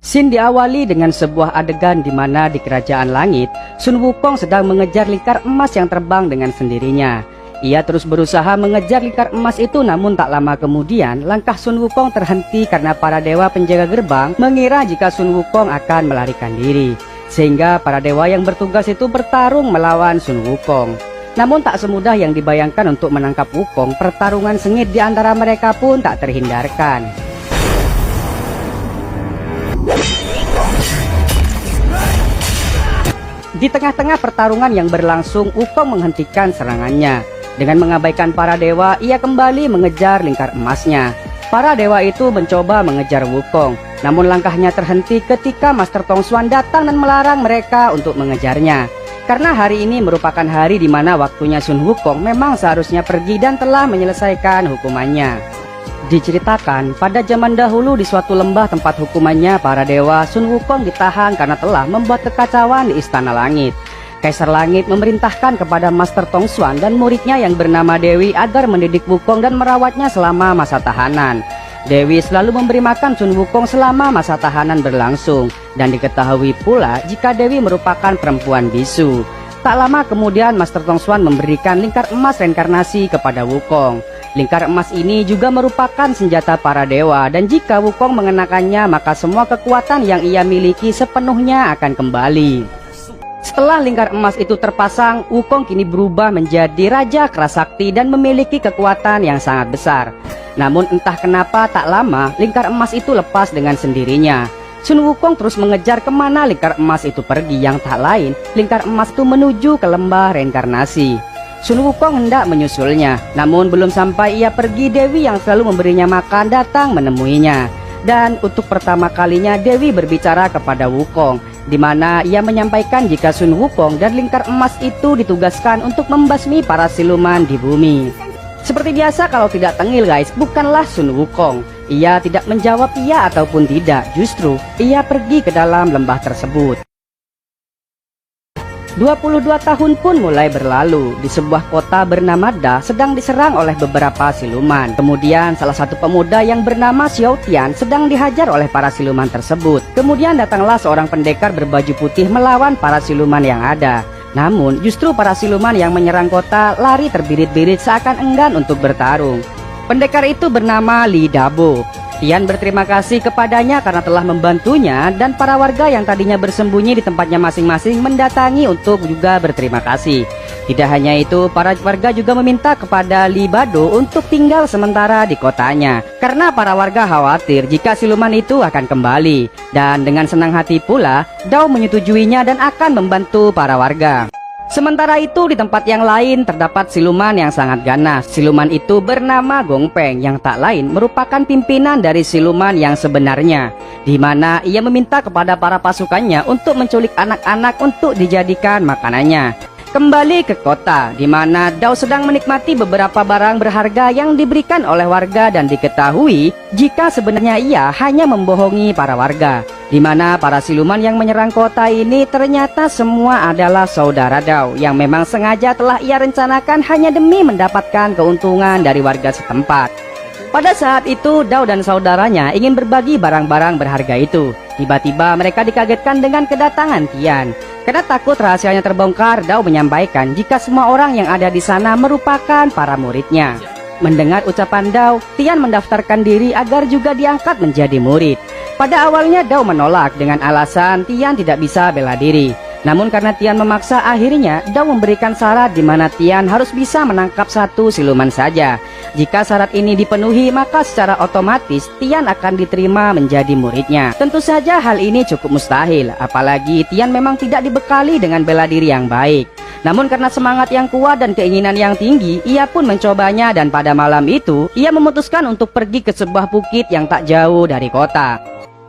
Scene diawali dengan sebuah adegan di mana di kerajaan langit, Sun Wukong sedang mengejar lingkar emas yang terbang dengan sendirinya. Ia terus berusaha mengejar lingkar emas itu, namun tak lama kemudian langkah Sun Wukong terhenti karena para dewa penjaga gerbang mengira jika Sun Wukong akan melarikan diri. Sehingga para dewa yang bertugas itu bertarung melawan Sun Wukong. Namun tak semudah yang dibayangkan untuk menangkap Wukong, pertarungan sengit di antara mereka pun tak terhindarkan. Di tengah-tengah pertarungan yang berlangsung, Wukong menghentikan serangannya. Dengan mengabaikan para dewa, ia kembali mengejar lingkar emasnya. Para dewa itu mencoba mengejar Wukong, namun langkahnya terhenti ketika Master Tong Xuan datang dan melarang mereka untuk mengejarnya. Karena hari ini merupakan hari di mana waktunya Sun Wukong memang seharusnya pergi dan telah menyelesaikan hukumannya. Diceritakan, pada zaman dahulu di suatu lembah tempat hukumannya para dewa, Sun Wukong ditahan karena telah membuat kekacauan di Istana Langit. Kaisar Langit memerintahkan kepada Master Tong Xuan dan muridnya yang bernama Dewi agar mendidik Wukong dan merawatnya selama masa tahanan. Dewi selalu memberi makan Sun Wukong selama masa tahanan berlangsung, dan diketahui pula jika Dewi merupakan perempuan bisu. Tak lama kemudian Master Tong Xuan memberikan lingkar emas reinkarnasi kepada Wukong. Lingkar emas ini juga merupakan senjata para dewa, dan jika Wukong mengenakannya maka semua kekuatan yang ia miliki sepenuhnya akan kembali. Setelah lingkar emas itu terpasang, Wukong kini berubah menjadi Raja Kerasakti dan memiliki kekuatan yang sangat besar. Namun entah kenapa tak lama lingkar emas itu lepas dengan sendirinya. Sun Wukong terus mengejar kemana lingkar emas itu pergi, yang tak lain lingkar emas itu menuju ke lembah reinkarnasi. Sun Wukong hendak menyusulnya, namun belum sampai ia pergi, Dewi yang selalu memberinya makan datang menemuinya. Dan untuk pertama kalinya Dewi berbicara kepada Wukong, di mana ia menyampaikan jika Sun Wukong dan lingkar emas itu ditugaskan untuk membasmi para siluman di bumi. Seperti biasa kalau tidak tengil guys, bukanlah Sun Wukong. Ia tidak menjawab iya ataupun tidak, justru ia pergi ke dalam lembah tersebut. 22 tahun pun mulai berlalu. Di sebuah kota bernama Da sedang diserang oleh beberapa siluman. Kemudian salah satu pemuda yang bernama Xiao Tian sedang dihajar oleh para siluman tersebut. Kemudian datanglah seorang pendekar berbaju putih melawan para siluman yang ada. Namun justru para siluman yang menyerang kota lari terbirit-birit seakan enggan untuk bertarung. Pendekar itu bernama Li Dabo. Tian berterima kasih kepadanya karena telah membantunya, dan para warga yang tadinya bersembunyi di tempatnya masing-masing mendatangi untuk juga berterima kasih. Tidak hanya itu, para warga juga meminta kepada Li Bado untuk tinggal sementara di kotanya, karena para warga khawatir jika siluman itu akan kembali. Dan dengan senang hati pula, Dao menyetujuinya dan akan membantu para warga. Sementara itu di tempat yang lain terdapat siluman yang sangat ganas. Siluman itu bernama Gong Peng, yang tak lain merupakan pimpinan dari siluman yang sebenarnya, di mana ia meminta kepada para pasukannya untuk menculik anak-anak untuk dijadikan makanannya. Kembali ke kota, di mana Dao sedang menikmati beberapa barang berharga yang diberikan oleh warga, dan diketahui jika sebenarnya ia hanya membohongi para warga, di mana para siluman yang menyerang kota ini ternyata semua adalah saudara Dao yang memang sengaja telah ia rencanakan hanya demi mendapatkan keuntungan dari warga setempat. Pada saat itu Dao dan saudaranya ingin berbagi barang-barang berharga itu. Tiba-tiba mereka dikagetkan dengan kedatangan Tian. Karena takut rahasianya terbongkar, Dao menyampaikan jika semua orang yang ada di sana merupakan para muridnya. Mendengar ucapan Dao, Tian mendaftarkan diri agar juga diangkat menjadi murid. Pada awalnya Dao menolak dengan alasan Tian tidak bisa bela diri. Namun karena Tian memaksa, akhirnya Dao memberikan syarat di mana Tian harus bisa menangkap satu siluman saja. Jika syarat ini dipenuhi, maka secara otomatis Tian akan diterima menjadi muridnya. Tentu saja hal ini cukup mustahil, apalagi Tian memang tidak dibekali dengan bela diri yang baik. Namun karena semangat yang kuat dan keinginan yang tinggi, ia pun mencobanya, dan pada malam itu ia memutuskan untuk pergi ke sebuah bukit yang tak jauh dari kota.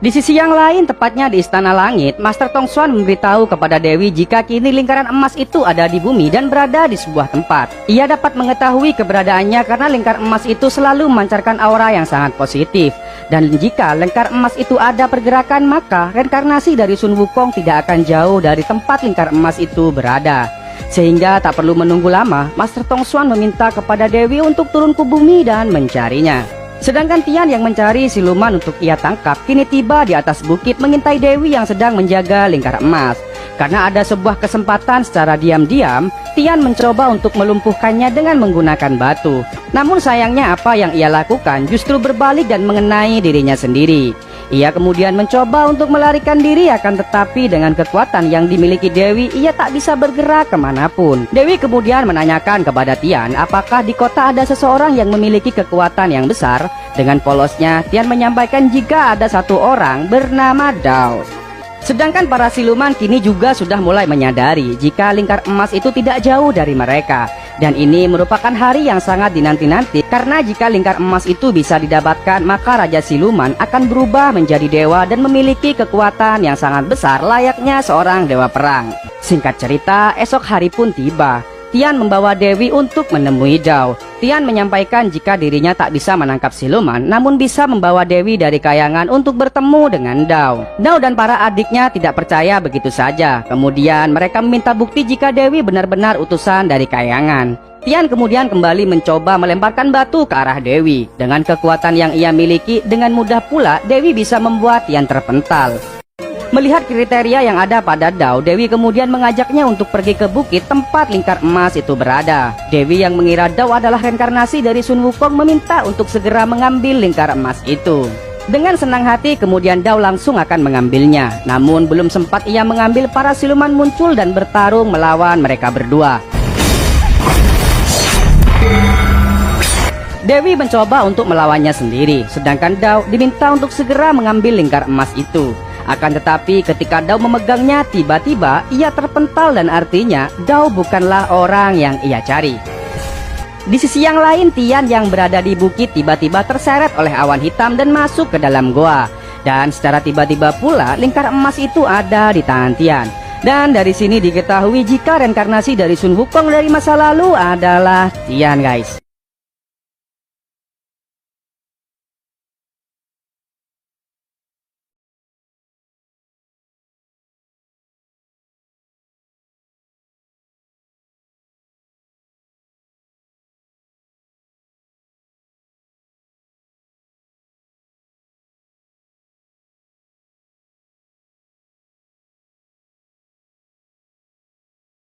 Di sisi yang lain, tepatnya di Istana Langit, Master Tong Xuan memberitahu kepada Dewi jika kini lingkaran emas itu ada di bumi dan berada di sebuah tempat. Ia dapat mengetahui keberadaannya karena lingkar emas itu selalu memancarkan aura yang sangat positif. Dan jika lingkar emas itu ada pergerakan, maka reinkarnasi dari Sun Wukong tidak akan jauh dari tempat lingkar emas itu berada. Sehingga tak perlu menunggu lama, Master Tong Xuan meminta kepada Dewi untuk turun ke bumi dan mencarinya. Sedangkan Tian yang mencari siluman untuk ia tangkap kini tiba di atas bukit mengintai Dewi yang sedang menjaga lingkar emas. Karena ada sebuah kesempatan secara diam-diam, Tian mencoba untuk melumpuhkannya dengan menggunakan batu. Namun sayangnya apa yang ia lakukan justru berbalik dan mengenai dirinya sendiri. Ia kemudian mencoba untuk melarikan diri, akan tetapi dengan kekuatan yang dimiliki Dewi, ia tak bisa bergerak kemanapun. Dewi kemudian menanyakan kepada Tian apakah di kota ada seseorang yang memiliki kekuatan yang besar. Dengan polosnya, Tian menyampaikan jika ada satu orang bernama Dao. Sedangkan para siluman kini juga sudah mulai menyadari jika lingkar emas itu tidak jauh dari mereka. Dan ini merupakan hari yang sangat dinanti-nanti, karena jika lingkar emas itu bisa didapatkan, maka Raja Siluman akan berubah menjadi dewa dan memiliki kekuatan yang sangat besar layaknya seorang dewa perang. Singkat cerita, esok hari pun tiba. Tian membawa Dewi untuk menemui Dao. Tian menyampaikan jika dirinya tak bisa menangkap siluman, namun bisa membawa Dewi dari kayangan untuk bertemu dengan Dao. Dao dan para adiknya tidak percaya begitu saja. Kemudian mereka meminta bukti jika Dewi benar-benar utusan dari kayangan. Tian kemudian kembali mencoba melemparkan batu ke arah Dewi. Dengan kekuatan yang ia miliki, dengan mudah pula Dewi bisa membuat Tian terpental. Melihat kriteria yang ada pada Dao, Dewi kemudian mengajaknya untuk pergi ke bukit tempat lingkar emas itu berada. Dewi yang mengira Dao adalah reinkarnasi dari Sun Wukong meminta untuk segera mengambil lingkar emas itu. Dengan senang hati kemudian Dao langsung akan mengambilnya. Namun belum sempat ia mengambil, para siluman muncul dan bertarung melawan mereka berdua. Dewi mencoba untuk melawannya sendiri, sedangkan Dao diminta untuk segera mengambil lingkar emas itu. Akan tetapi ketika Dao memegangnya, tiba-tiba ia terpental dan artinya Dao bukanlah orang yang ia cari. Di sisi yang lain, Tian yang berada di bukit tiba-tiba terseret oleh awan hitam dan masuk ke dalam goa. Dan secara tiba-tiba pula lingkar emas itu ada di tangan Tian. Dan dari sini diketahui jika reinkarnasi dari Sun Wukong dari masa lalu adalah Tian, guys.